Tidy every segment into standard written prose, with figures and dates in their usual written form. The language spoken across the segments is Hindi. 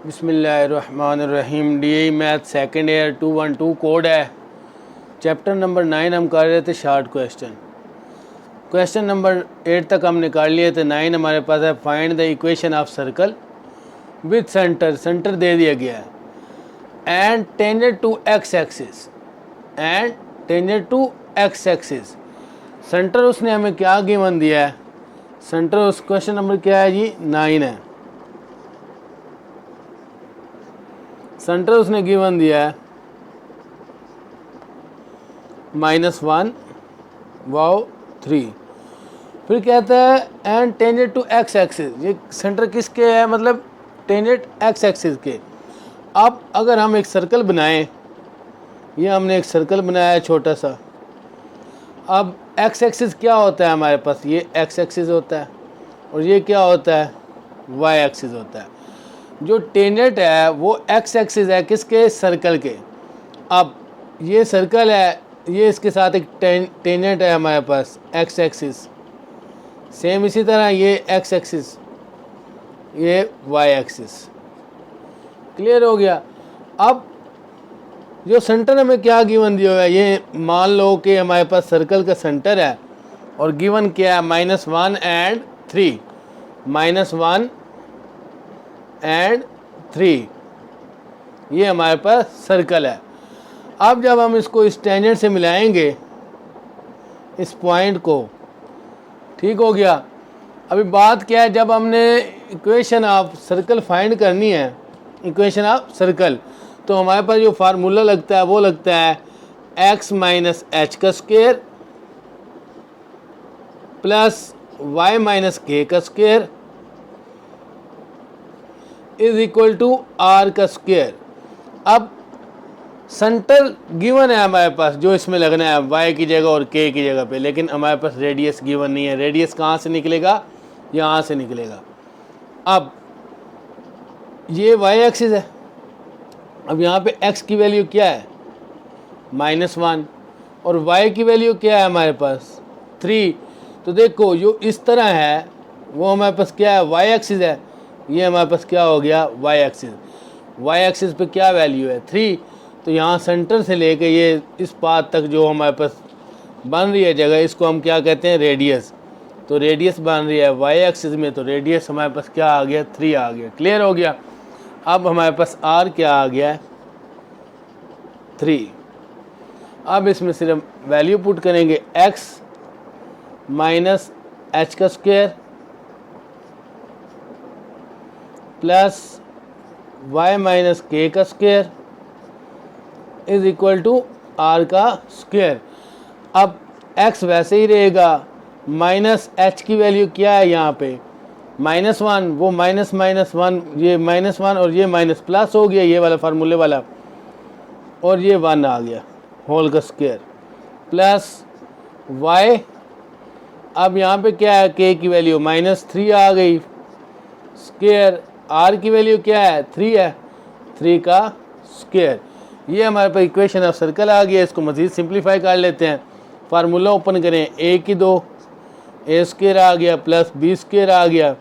बिस्मिल्लाहिर्रहमानिर्रहीम। DAE math second year 212 code है। चैप्टर नंबर 9 हम कर रहे थे शॉर्ट क्वेश्चन। क्वेश्चन नंबर 8 तक हम निकाल लिए थे। 9 हमारे पास है find the equation of circle with centre. Centre दे दिया गया है and tangent to x axis centre उसने हमें क्या गिवन दिया है? सेंटर उस क्वेश्चन नंबर क्या है जी? 9 है। सेंटर उसने गिवन दिया है -1 वाओ 3। फिर कहता है and tangent to x axis. ये सेंटर किसके है? मतलब टेंजेंट एक्स एक्सिस के। अब अगर हम एक सर्कल बनाएं, ये हमने एक सर्कल बनाया है छोटा सा। अब एक्स एक्सिस क्या होता है हमारे पास? ये एक्स एक्सिस होता है और ये क्या होता है? वाई एक्सिस होता है। जो टेंजेंट है वो एक्स एक्सिस है किसके? सर्कल के। अब ये सर्कल है, ये इसके साथ एक टेंजेंट है हमारे पास एक्स एक्सिस। सेम इसी तरह ये एक्स एक्सिस, ये वाई एक्सिस। क्लियर हो गया? अब जो सेंटर हमें क्या गिवन दिया हुआ है, ये मान लो कि हमारे पास सर्कल का सेंटर है और गिवन क्या है? -1 एंड 3। -1 एंड 3 ये हमारे पास सर्कल है। अब जब हम इसको इस टेंजेंट से मिलाएंगे इस पॉइंट को, ठीक हो गया। अभी बात क्या है, जब हमने इक्वेशन ऑफ सर्कल फाइंड करनी है, इक्वेशन ऑफ सर्कल, तो हमारे पास जो फार्मूला लगता है वो लगता है x माइनस एच का square plus y minus K का square is equal to R का स्क्वायर। अब सेंटर गिवन है हमारे पास, जो इसमें लगना है y की जगह और k की जगह पे, लेकिन हमारे पास रेडियस गिवन नहीं है। रेडियस कहाँ से निकलेगा? यहाँ से निकलेगा। अब ये y एक्सिस है। अब यहाँ पे x की वैल्यू क्या है? -1 और y की वैल्यू क्या है हमारे पास? 3। तो देखो जो इस तरह है वो हमारे पास क्या है? y एक्सिस है। ये हमारे पास क्या हो गया? y axis. y एक्सिस पे क्या वैल्यू है? 3। तो यहाँ सेंटर से लेके ये इस पाथ तक जो हमारे पास बन रही है जगह, इसको हम क्या कहते हैं? रेडियस। तो रेडियस बन रही है y एक्सिस में, तो रेडियस हमारे पास क्या आ गया? 3 आ गया। क्लियर हो गया? अब हमारे पास r क्या आ गया है? 3। अब इसमें सिर्फ वैल्यू पुट करेंगे x माइनस एच का square plus y minus K का square is equal to r का स्क्वायर। अब x वैसे ही रहेगा। माइनस एच की वैल्यू क्या है यहाँ पे? -1। वो -1, ये -1 और ये माइनस प्लस हो गया, ये वाला फार्मूले वाला, और ये 1 आ गया होल का स्क्वायर प्लस y। अब यहाँ पे क्या है? k की वैल्यू -3 आ गई स्क्वायर। r की वैल्यू क्या है? 3 है, 3 का स्क्वायर। ये हमारे पास इक्वेशन ऑफ सर्कल आ गया। इसको मज़ीद सिंप्लीफाई कर लेते हैं। फार्मूला ओपन करें, a की 2 a स्क्वायर आ गया प्लस b स्क्वायर आ गया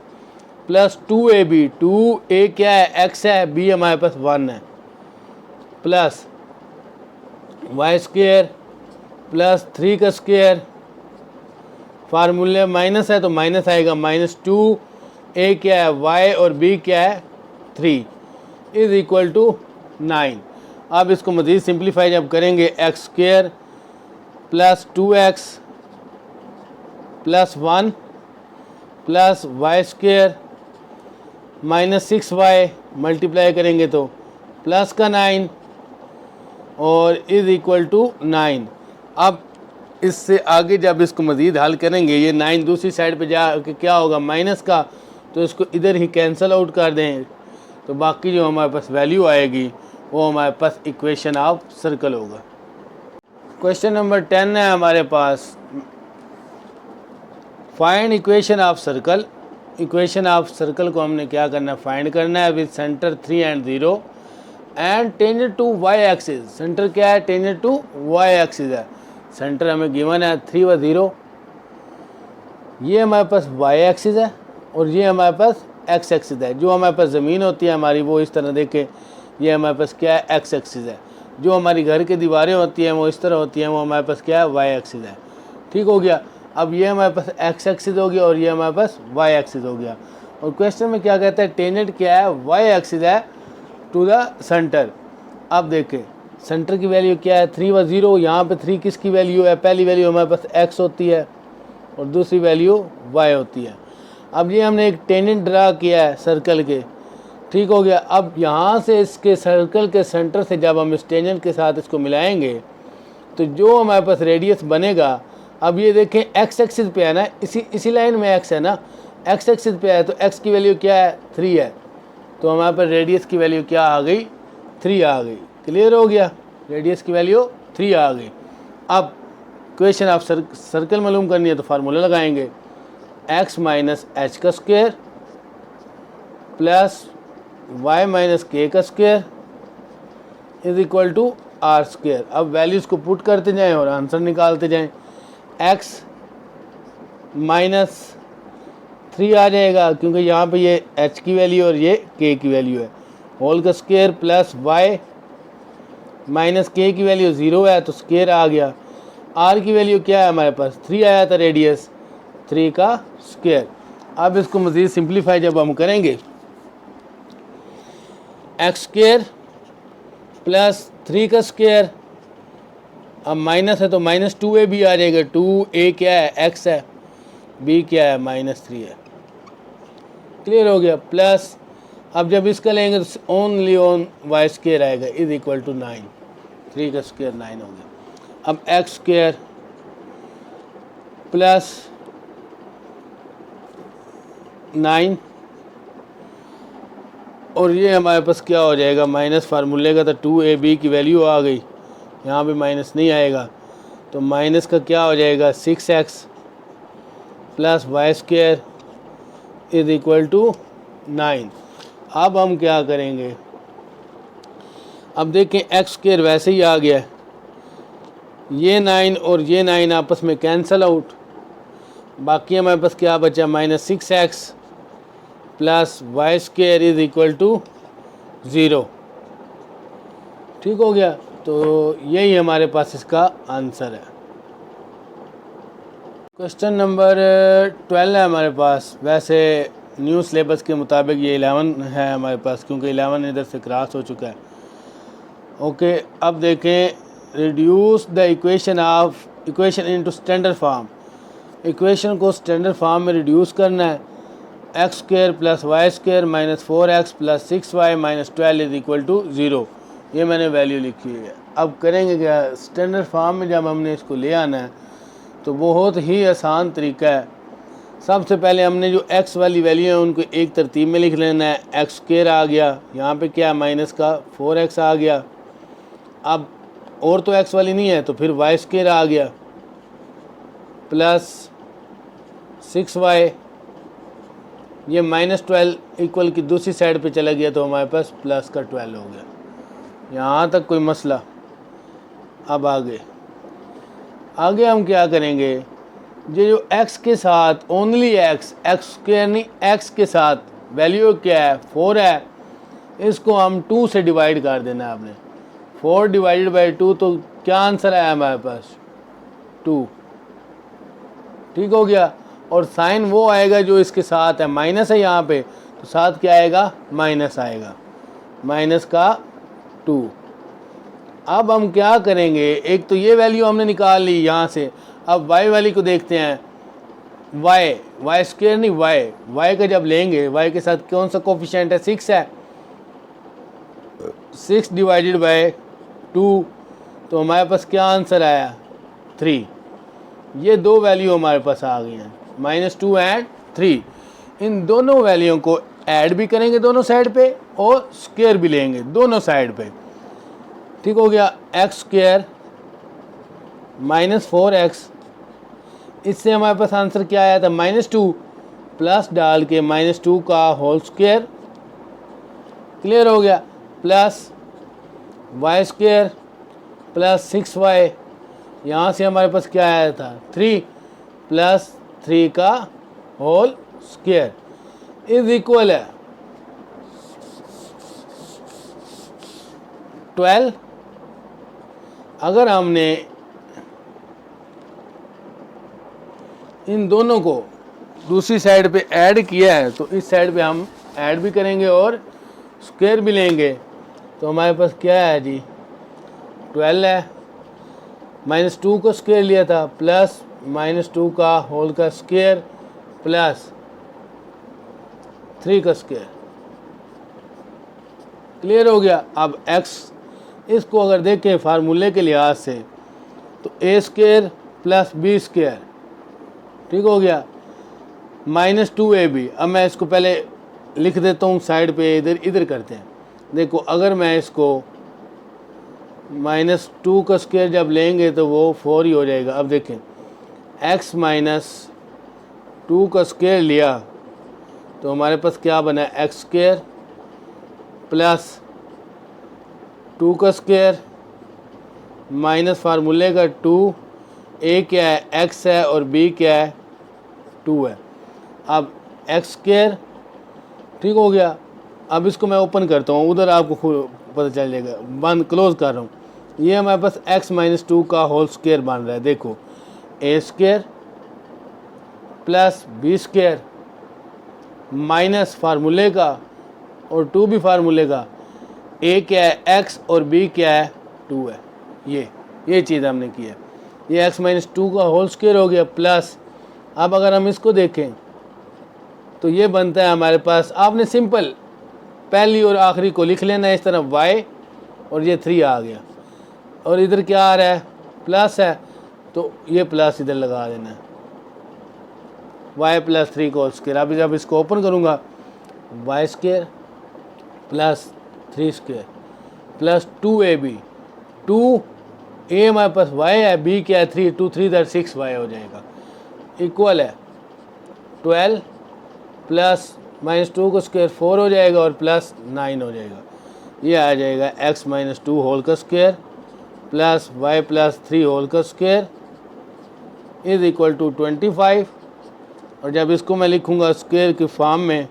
प्लस 2ab। 2a क्या है? x है, b हमारे पास 1 है, प्लस y स्क्वायर प्लस 3 का स्क्वायर। फार्मूले माइनस है तो माइनस आएगा, -2। a क्या है? y और b क्या है? 3 इज इक्वल टू 9। अब इसको मज़ीद सिंप्लीफाई जब करेंगे, X square plus 2x plus 1 plus Y square -6y multiply करेंगे तो प्लस का 9 और इज इक्वल टू 9। अब इससे आगे जब इसको मज़ीद हल करेंगे, ये 9 दूसरी साइड पे जा के क्या होगा? माइनस का, तो इसको इधर ही कैंसिल आउट कर दें, तो बाकी जो हमारे पास वैल्यू आएगी वो हमारे पास इक्वेशन ऑफ सर्कल होगा। क्वेश्चन नंबर 10 है हमारे पास, find equation of circle. Equation of circle को हमने क्या करना है? फाइंड करना है with centre 3 and 0 and tangent to y axis. Centre क्या है? टेंजेंट टू y एक्सिस है। सेंटर हमें गिवन है 3 व 0। ये हमारे पास y एक्सिस है और ये हमारे पास एक्स एक्सिस है। जो हमारे पास ज़मीन होती है हमारी वो इस तरह देखें, ये हमारे पास क्या है, एक्स एक्सिस है। जो हमारी घर की दीवारें होती हैं वो इस तरह होती हैं, वो हमारे पास क्या है, वाई एक्सिस है। ठीक हो गया। अब ये हमारे पास एक्स एक्सिस हो गया और ये हमारे पास वाई एक्सिस हो गया। और क्वेश्चन में क्या कहता है, टेंजेंट क्या है, वाई एक्सिस है टू द सेंटर। अब देखें सेंटर की वैल्यू क्या है, 3 व 0। यहाँ पे 3 किसकी वैल्यू है, पहली वैल्यू हमारे पास x होती है और दूसरी वैल्यू y होती है। अब ये हमने एक टेंजेंट ड्रा किया है सर्कल के, ठीक हो गया। अब यहाँ से इसके सर्कल के सेंटर से जब हम इस टेंजेंट के साथ इसको मिलाएंगे तो जो हमारे पास रेडियस बनेगा, अब ये देखें x एक्सिस पे है ना, इसी लाइन में x है ना, x एक्सिस पे है तो x की वैल्यू क्या है, 3 है। तो हमारे पास रेडियस की वैल्यू क्या आ गई, 3 आ गई। क्लियर हो गया, रेडियस की वैल्यू 3 आ गई। अब क्वेश्चन आप सर्कल मालूम करनी है तो फार्मूला लगाएंगे, x माइनस एच का square plus y minus K का square is equal to R square. अब वैल्यूज़ को पुट करते जाएं और आंसर निकालते जाएं। x माइनस 3 आ जाएगा क्योंकि यहाँ पे ये h की वैल्यू और ये k की वैल्यू है, होल का स्क्वायर प्लस y माइनस के की वैल्यू 0 है तो स्क्वायर आ गया। आर की वैल्यू क्या है हमारे पास, 3 आया था रेडियस, 3 का स्क्वायर। अब इसको मज़ीद सिंप्लीफाई जब हम करेंगे, एक्स स्क्वायर प्लस 3 का स्क्वायर, अब माइनस है तो माइनस 2a भी आ जाएगा। 2a क्या है, x है, b क्या है, माइनस 3 है। क्लियर हो गया। प्लस अब जब इसका लेंगे तो ओनली ऑन वाई स्क्वायर आएगा इज इक्वल टू 9, 3 का स्क्वायर 9 हो गया। अब एक्स स्क्वायर प्लस 9 और ये हमारे पास क्या हो जाएगा, माइनस फार्मूले का तो 2ab की वैल्यू आ गई, यहाँ पे माइनस नहीं आएगा तो माइनस का क्या हो जाएगा, 6x plus Y square is equal to 9। अब हम क्या करेंगे, अब देखें एक्स स्क्वायर वैसे ही आ गया, ये 9 और ये 9 आपस में कैंसल आउट, बाकी हमारे पास क्या बचा, minus 6x plus Y square is equal to 0। ठीक हो गया। तो यही हमारे पास इसका आंसर है। क्वेश्चन नंबर 12 है हमारे पास। वैसे न्यू सिलेबस के मुताबिक ये 11 है हमारे पास क्योंकि 11 इधर से क्रॉस हो चुका है। ओके, अब देखें, reduce the equation into standard form. Equation को स्टैंडर्ड फॉर्म में रिड्यूस करना है। X square plus Y square minus 4x plus 6y minus 12 is equal to 0। ये मैंने वैल्यू लिखी हुई है। अब करेंगे क्या, स्टैंडर्ड फॉर्म में जब हमने इसको ले आना है तो बहुत ही आसान तरीका है। सबसे पहले हमने जो x वाली वैल्यू है उनको एक तरतीब में लिख लेना है। एक्स स्क्वायर आ गया, यहाँ पे क्या माइनस का 4x आ गया। अब और तो x वाली नहीं है तो फिर वाई स्क्वायर आ गया प्लस 6y, ये माइनस 12 इक्वल की दूसरी साइड पे चला गया तो हमारे पास प्लस का 12 हो गया। यहाँ तक कोई मसला। अब आगे हम क्या करेंगे, ये जो x के साथ ओनली x स्क्वायर नहीं, x के साथ वैल्यू क्या है 4 है, इसको हम 2 से डिवाइड कर देना है आपने। 4 डिवाइडेड बाई 2 तो क्या आंसर आया हमारे पास, 2। ठीक हो गया। और साइन वो आएगा जो इसके साथ है, माइनस है यहाँ पे तो साथ क्या आएगा, माइनस आएगा, माइनस का 2। अब हम क्या करेंगे, एक तो ये वैल्यू हमने निकाल ली यहाँ से। अब y वाली को देखते हैं, y स्क्वायर नहीं, y का जब लेंगे, y के साथ कौन सा कोफिशिएंट है, 6 है। 6 डिवाइडेड बाय 2 तो हमारे पास क्या आंसर आया, 3। ये दो वैल्यू हमारे पास आ गई हैं, -2 एंड 3। इन दोनों वैल्यूओं को ऐड भी करेंगे दोनों साइड पे और स्क्वायर भी लेंगे दोनों साइड पे। ठीक हो गया। एक्स स्क्वायर माइनस 4x, इससे हमारे पास आंसर क्या आया था, -2 प्लस डाल के -2 का होल स्क्वायर। क्लियर हो गया। Plus Y square plus 6y, यहाँ से हमारे पास क्या आया था 3 प्लस 3 का होल स्क्वायर। इज इक्वल है 12। अगर हमने इन दोनों को दूसरी साइड पे ऐड किया है तो इस साइड पे हम ऐड भी करेंगे और स्क्वायर भी लेंगे, तो हमारे पास क्या है जी 12 है, -2 को स्क्वायर लिया था प्लस -2 का होल का स्क्वायर प्लस 3 का स्क्वायर। क्लियर हो गया। अब x इसको अगर देखें फार्मूले के लिहाज से तो a square plus b square, ठीक हो गया, -2ab। अब मैं इसको पहले लिख देता हूँ साइड पे, इधर करते हैं। देखो अगर मैं इसको -2 का स्क्वायर जब लेंगे तो वो 4 ही हो जाएगा। अब देखें x -2 का स्क्वायर लिया तो हमारे पास क्या बना x स्क्वायर प्लस 2 का स्क्वायर माइनस फार्मूले का 2, a क्या है x है और b क्या है 2 है। अब x स्क्वायर, ठीक हो गया। अब इसको मैं ओपन करता हूँ, उधर आपको खुद पता चल जाएगा। बंद क्लोज कर रहा हूँ। ये हमारे पास x -2 का होल स्क्वायर बन रहा है। देखो a square plus b square minus फार्मूले का और 2 भी फार्मूले का, a क्या है x और b क्या है 2 है। ये चीज़ हमने की है। ये x -2 का होल स्क्वायर हो गया प्लस, अब अगर हम इसको देखें तो ये बनता है हमारे पास, आपने सिंपल पहली और आखिरी को लिख लेना है इस तरह y, और ये 3 आ गया और इधर क्या आ रहा है प्लस है तो ये प्लस इधर लगा देना है, y + 3 का होल स्क्वायर। अभी जब इसको ओपन करूँगा y square plus 3 square plus 2ab, 2a हमारे पास y है, b क्या है 3, 2 3 = 6y हो जाएगा, इक्वल है 12 प्लस -2 का स्क्वायर 4 हो जाएगा और प्लस 9 हो जाएगा। ये आ जाएगा x -2 होल का स्क्वायर प्लस y + 3 होल का स्क्वायर इज इक्वल टू 25। और जब इसको मैं लिखूँगा स्क्वायर की फॉर्म में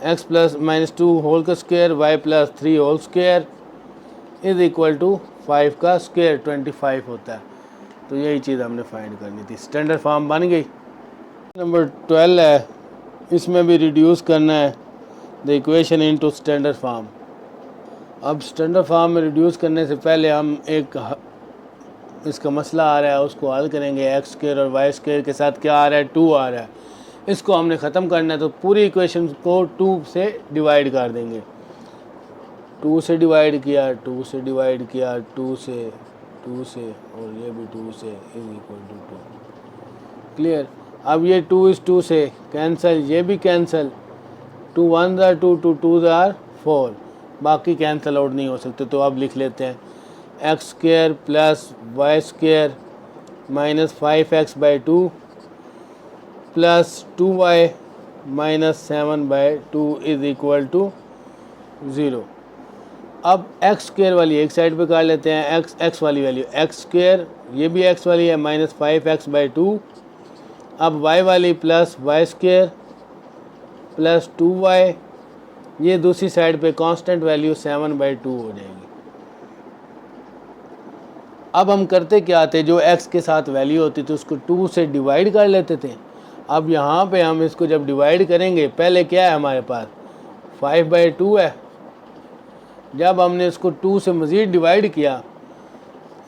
x -2 होल का square y + 3 whole square is equal to 5 का स्क्वायर 25 होता है। तो यही चीज़ हमने फाइंड करनी थी। स्टैंडर्ड फॉर्म बन गई। नंबर 12 है, इसमें भी रिड्यूस करना है the equation into standard form. अब स्टैंडर्ड फॉर्म में रिड्यूस करने से पहले हम एक इसका मसला आ रहा है उसको हल करेंगे। एक्स स्क्वायर और वाई स्क्वायर के साथ क्या आ रहा है 2 आ रहा है, इसको हमने ख़त्म करना है। तो पूरी इक्वेशन को 2 से डिवाइड कर देंगे। 2 से डिवाइड किया, 2 से डिवाइड किया, 2 से और ये भी 2 से इज इक्वल टू 2। क्लियर। अब ये 2 इस 2 से कैंसिल, ये भी कैंसिल, 2 1 * 2, 2 2 = 4, बाकी कैंसिल आउट नहीं हो सकते। तो अब लिख लेते हैं X square plus Y square minus 5x/2 plus 2y minus 7/2 is equal to 0। अब एक्स स्क्वायर वाली एक साइड पे कर लेते हैं, एक्स वाली वैल्यू एक्स स्क्वायर, ये भी एक्स वाली है माइनस 5x/2। अब y वाली plus Y square plus 2y, ये दूसरी साइड पे कांस्टेंट वैल्यू 7/2 हो जाएगी। अब हम करते क्या थे, जो x के साथ वैल्यू होती थी उसको 2 से डिवाइड कर लेते थे। अब यहाँ पे हम इसको जब डिवाइड करेंगे, पहले क्या है हमारे पास 5/2 है, जब हमने इसको 2 से मज़ीद डिवाइड किया,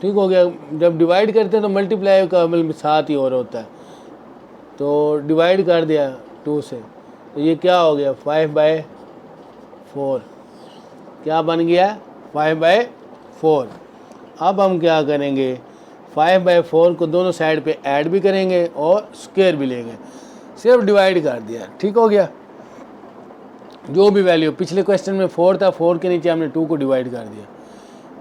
ठीक हो गया। जब डिवाइड करते हैं तो मल्टीप्लाई का अमल साथ ही और होता है, तो डिवाइड कर दिया 2 से, तो ये क्या हो गया 5/4, क्या बन गया 5/4। अब हम क्या करेंगे 5/4 को दोनों साइड पे ऐड भी करेंगे और स्क्वायर भी लेंगे, सिर्फ डिवाइड कर दिया, ठीक हो गया। जो भी वैल्यू पिछले क्वेश्चन में 4 था, 4 के नीचे हमने 2 को डिवाइड कर दिया।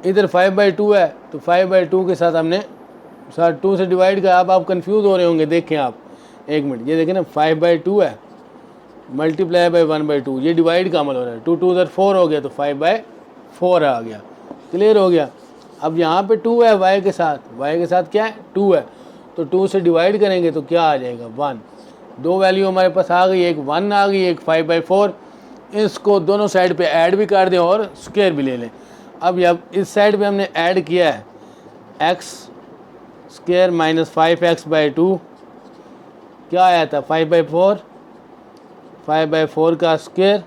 इधर 5/2 है तो 5/2 के साथ हमने 2 से डिवाइड किया। अब आप कंफ्यूज हो रहे होंगे, देखें आप एक मिनट, ये देखें ना 5/2 है मल्टीप्लाई बाय 1/2, ये डिवाइड का अमल हो रहा है। 2 2 = 4 हो गया तो 5/4 आ गया। क्लियर हो गया। अब यहाँ पे 2 है y के साथ क्या है 2 है, तो 2 से डिवाइड करेंगे तो क्या आ जाएगा 1। दो वैल्यू हमारे पास आ गई, एक 1 आ गई, एक 5/4। इसको दोनों साइड पे ऐड भी कर दें और स्क्वायर भी ले लें। अब इस साइड पे हमने ऐड किया है एक्स स्क्वायर माइनस 5x/2, क्या आया था 5/4, 5/4 का square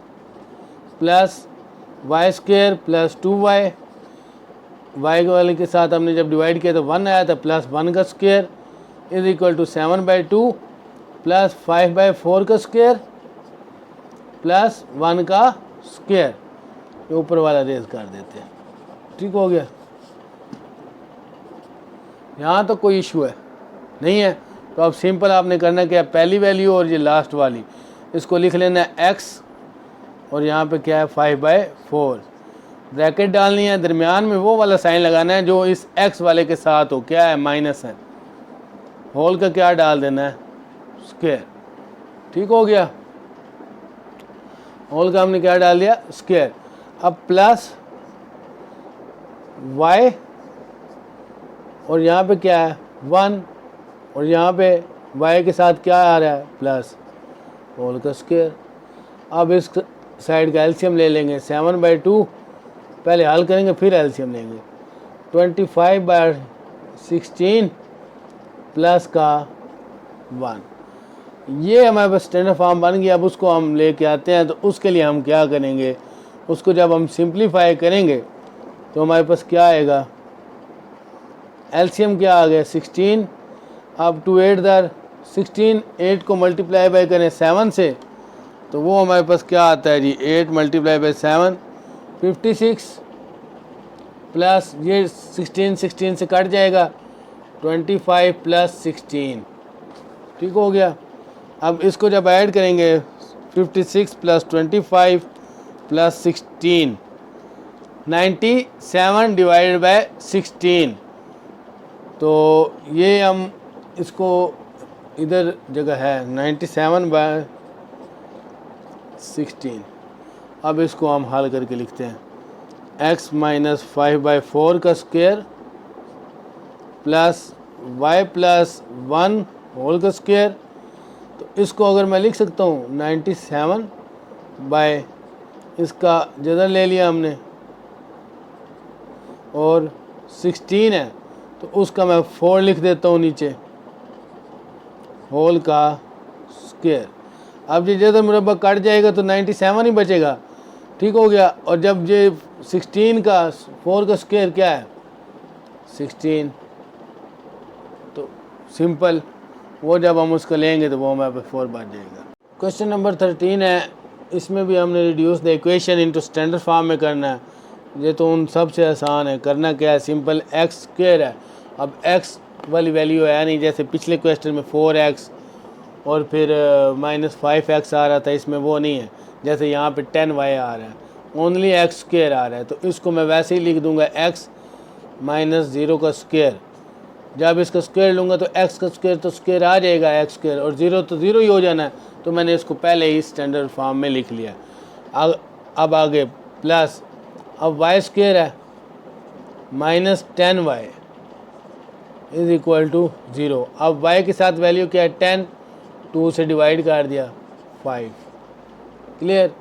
plus Y square plus 2y, Y वाले के साथ हमने जब डिवाइड किया तो 1 आया था, प्लस 1 का square is equal to 7/2 plus 5/4 का स्क्वायर प्लस 1 का स्क्वायर, ऊपर वाला रेज कर देते हैं। ठीक हो गया, यहाँ तो कोई इशू है नहीं है। तो अब सिंपल आपने करना क्या है, पहली वैल्यू और ये लास्ट वाली इसको लिख लेना है x, और यहाँ पे क्या है 5/4, ब्रैकेट डालनी है, दरमियान में वो वाला साइन लगाना है जो इस x वाले के साथ हो, क्या है माइनस है, होल का क्या डाल देना है स्क्वायर। ठीक हो गया, होल का हमने क्या डाल दिया स्क्वायर। अब प्लस y, और यहाँ पे क्या है 1, और यहाँ पे y के साथ क्या आ रहा है प्लस होल का स्क्वायर। अब इस साइड का एलसीएम ले लेंगे, 7/2 पहले हल करेंगे फिर एलसीएम लेंगे, 25/16 प्लस का 1, ये हमारे पास स्टैंडर्ड फॉर्म बन गया। अब उसको हम लेके आते हैं, तो उसके लिए हम क्या करेंगे, उसको जब हम सिंप्लीफाई करेंगे तो हमारे पास क्या आएगा, एलसीएम क्या आ गया 16, अब 2 8 दर 16, 8 को मल्टीप्लाई बाय करें 7 से तो वो हमारे पास क्या आता है जी 8 × 7 56, प्लस ये 16 से कट जाएगा 25 + 16। ठीक हो गया। अब इसको जब ऐड करेंगे 56 + 25 + 16, 97 / 16, तो ये हम इसको इधर जगह है 97/16। अब इसको हम हल करके लिखते हैं x - 5/4 का स्क्वायर प्लस y + 1 होल का स्क्वायर। तो इसको अगर मैं लिख सकता हूँ 97 बाय इसका जदर ले लिया हमने और 16 है तो उसका मैं 4 लिख देता हूँ नीचे, होल का स्क्वायर। अब ये जदर मुरब्बा कट जाएगा तो 97 ही बचेगा। ठीक हो गया। और जब ये 16 का 4 का स्क्वायर क्या है 16, तो सिंपल वो जब हम उसको लेंगे तो वो हमारे पास 4 बच जाएगा। क्वेश्चन नंबर 13 है, इसमें भी हमने reduce the equation into standard form में करना है। ये तो उन सबसे आसान है, करना क्या है सिंपल, एक्स स्क्वायर है। अब एक्स वाली वैल्यू है नहीं, जैसे पिछले क्वेश्चन में 4x और फिर -5x आ रहा था, इसमें वो नहीं है। जैसे यहाँ पे 10y आ रहा है, ओनली एक्स स्क्वायर आ रहा है, तो इसको मैं वैसे ही लिख दूंगा x - 0 का स्क्वायर। जब इसका स्क्वायर लूँगा तो x का स्क्वायर तो स्क्वायर आ जाएगा x स्क्वायर, और 0 तो 0 ही हो जाना है, तो मैंने इसको पहले ही स्टैंडर्ड फॉर्म में लिख लिया। अब आगे प्लस, अब y स्क्वायर है -10y इज इक्वल टू 0। अब y के साथ वैल्यू क्या है 10, 2 से डिवाइड कर दिया 5, क्लियर,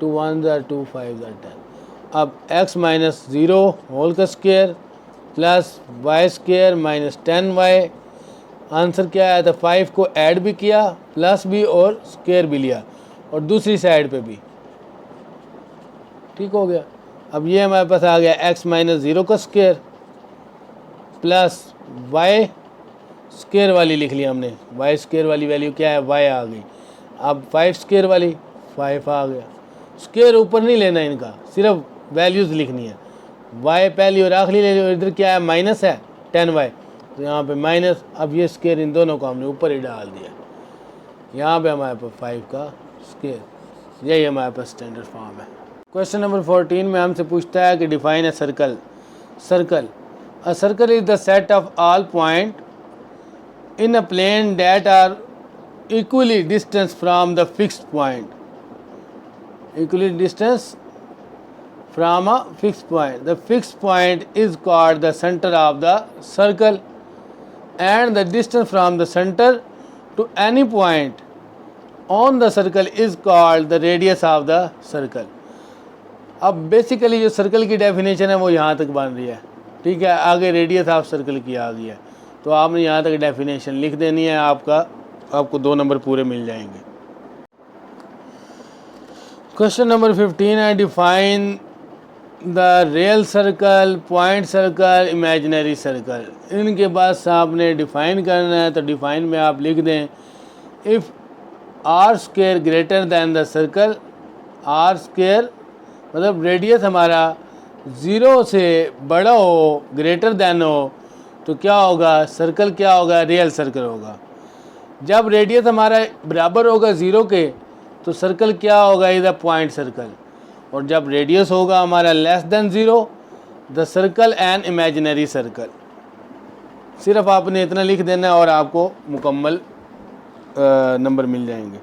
2 1 2 5 10। अब x - 0 होल का square plus y square -10y, answer क्या आया था 5 को ऐड भी किया प्लस भी और स्क्वायर भी लिया और दूसरी साइड पे भी। ठीक हो गया। अब ये हमारे पास आ गया x - 0 का स्क्वायर प्लस y स्क्वायर वाली लिख लिया हमने, y स्क्वायर वाली वैल्यू क्या है y आ गई। अब 5 स्क्वायर वाली 5 आ गया। स्क्वायर ऊपर नहीं लेना इनका, सिर्फ वैल्यूज़ लिखनी है। y पहली और आखिरी ले लो, इधर क्या है माइनस है 10y, तो यहाँ पे माइनस। अब ये स्क्वायर इन दोनों को हमने ऊपर ही डाल दिया, यहाँ पे हमारे पास 5 का स्क्वायर, यही हमारे पास स्टैंडर्ड फॉर्म है। क्वेश्चन नंबर 14 में हमसे पूछता है कि define a circle. A circle is the set of all points in a plane that are equally distance from the fixed point. Equally distance from a fixed point. The fixed point is called the center of the circle, and the distance from the center to any point on the circle is called the radius of the circle. अब बेसिकली जो सर्कल की डेफिनेशन है वो यहाँ तक बन रही है, ठीक है। आगे रेडियस ऑफ सर्कल की आ गई है, तो आपने यहाँ तक डेफिनेशन लिख देनी है, आपको 2 नंबर पूरे मिल जाएंगे। क्वेश्चन नंबर 15 है define the real circle, point circle, imaginary circle. इनके बाद आपने डिफाइन करना है, तो डिफाइन में आप लिख दें if R square greater than the circle, R square मतलब रेडियस हमारा 0 से बड़ा हो, ग्रेटर दैन हो, तो क्या होगा, सर्कल क्या होगा, रियल सर्कल होगा। जब रेडियस हमारा बराबर होगा 0 के, तो सर्कल क्या होगा, इज अ पॉइंट सर्कल। और जब रेडियस होगा हमारा less than 0, the circle an imaginary circle. सिर्फ आपने इतना लिख देना है और आपको मुकम्मल नंबर मिल जाएंगे।